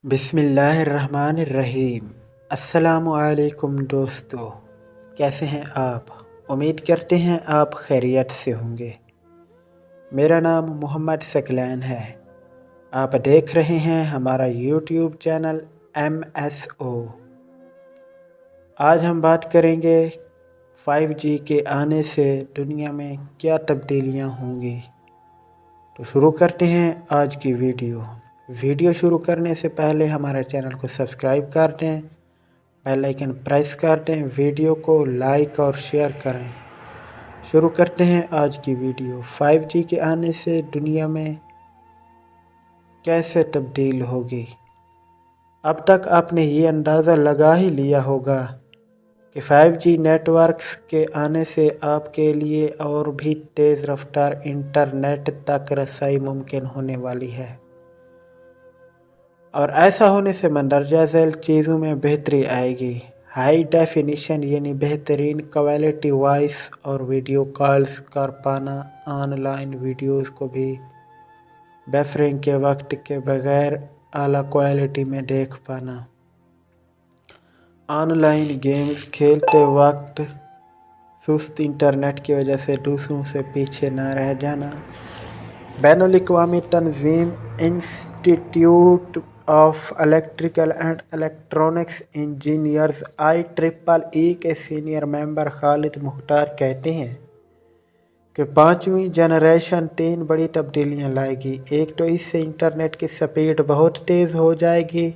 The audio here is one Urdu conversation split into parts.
بسم اللہ الرحمن الرحیم۔ السلام علیکم دوستو، کیسے ہیں آپ؟ امید کرتے ہیں آپ خیریت سے ہوں گے۔ میرا نام محمد ثقلین ہے۔ آپ دیکھ رہے ہیں ہمارا یوٹیوب چینل MSO۔ آج ہم بات کریں گے 5G کے آنے سے دنیا میں کیا تبدیلیاں ہوں گی۔ تو شروع کرتے ہیں آج کی ویڈیو شروع کرنے سے پہلے ہمارے چینل کو سبسکرائب کر دیں، بیل آئیکن پریس کر دیں، ویڈیو کو لائک اور شیئر کریں۔ شروع کرتے ہیں آج کی ویڈیو۔ 5G کے آنے سے دنیا میں کیسے تبدیل ہوگی؟ اب تک آپ نے یہ اندازہ لگا ہی لیا ہوگا کہ 5G نیٹ ورکس کے آنے سے آپ کے لیے اور بھی تیز رفتار انٹرنیٹ تک رسائی ممکن ہونے والی ہے، اور ایسا ہونے سے مندرجہ ذیل چیزوں میں بہتری آئے گی۔ ہائی ڈیفینیشن یعنی بہترین کوالٹی وائس اور ویڈیو کالز کر پانا، آن لائن ویڈیوز کو بھی بفرنگ کے وقت کے بغیر اعلیٰ کوالٹی میں دیکھ پانا، آن لائن گیمز کھیلتے وقت سست انٹرنیٹ کی وجہ سے دوسروں سے پیچھے نہ رہ جانا۔ بین الاقوامی تنظیم انسٹی ٹیوٹ of electrical and electronics engineers IEEE کے سینئر ممبر خالد مختار کہتے ہیں کہ 5ویں جنریشن 3 بڑی تبدیلیاں لائے گی۔ ایک تو اس سے انٹرنیٹ کی سپیڈ بہت تیز ہو جائے گی،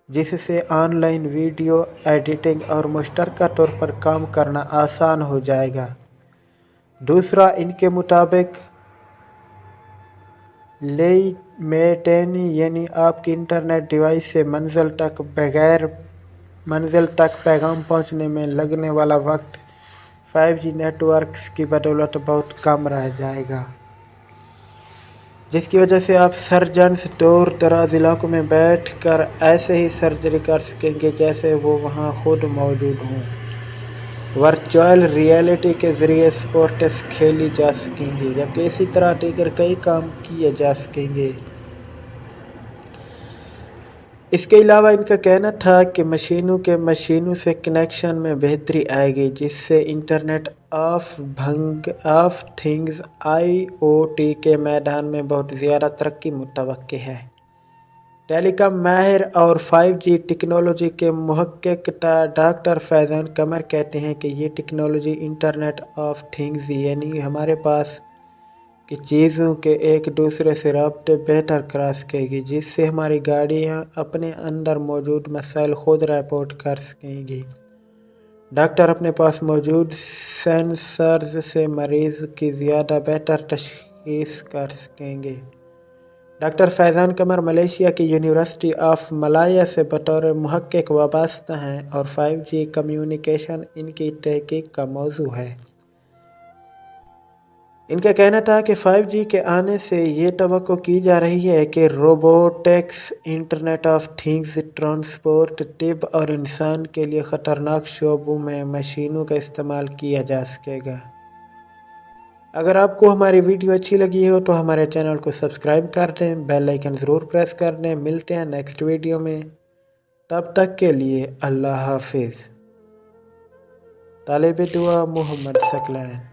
جس سے آن لائن ویڈیو ایڈیٹنگ اور مشترکہ طور پر کام کرنا آسان ہو جائے گا۔ دوسرا، ان کے مطابق لیمیٹنی یعنی آپ کی انٹرنیٹ ڈیوائس سے منزل تک پیغام پہنچنے میں لگنے والا وقت 5G نیٹ ورکس کی بدولت بہت کم رہ جائے گا، جس کی وجہ سے آپ سرجنز دور دراز علاقوں میں بیٹھ کر ایسے ہی سرجری کر سکیں گے جیسے وہ وہاں خود موجود ہوں۔ ورچوئل ریئلٹی کے ذریعے سپورٹس کھیلی جا سکیں گی، جبکہ اسی طرح دیگر کئی کام کیے جا سکیں گے۔ اس کے علاوہ ان کا کہنا تھا کہ مشینوں سے کنیکشن میں بہتری آئے گی، جس سے انٹرنیٹ آف تھنگز IoT کے میدان میں بہت زیادہ ترقی متوقع ہے۔ ٹیلی کام ماہر اور 5G ٹیکنالوجی کے محقق ڈاکٹر فیضان قمر کہتے ہیں کہ یہ ٹیکنالوجی انٹرنیٹ آف تھنگز یعنی ہمارے پاس کی چیزوں کے ایک دوسرے سے رابطے بہتر کرا سکے گی، جس سے ہماری گاڑیاں اپنے اندر موجود مسائل خود رپورٹ کر سکیں گی۔ ڈاکٹر اپنے پاس موجود سینسرز سے مریض کی زیادہ بہتر تشخیص کر سکیں گے۔ ڈاکٹر فیضان قمر ملائیشیا کی یونیورسٹی آف ملایا سے بطور محقق وابستہ ہیں اور 5G کمیونیکیشن ان کی تحقیق کا موضوع ہے۔ ان کا کہنا تھا کہ 5G کے آنے سے یہ توقع کی جا رہی ہے کہ robotics, internet of things, transport, طب اور انسان کے لیے خطرناک شعبوں میں مشینوں کا استعمال کیا جا سکے گا۔ اگر آپ کو ہماری ویڈیو اچھی لگی ہو تو ہمارے چینل کو سبسکرائب کر دیں، بیل آئیکن ضرور پریس کر دیں۔ ملتے ہیں نیکسٹ ویڈیو میں، تب تک کے لیے اللہ حافظ۔ طالب دعا محمد ثقلین۔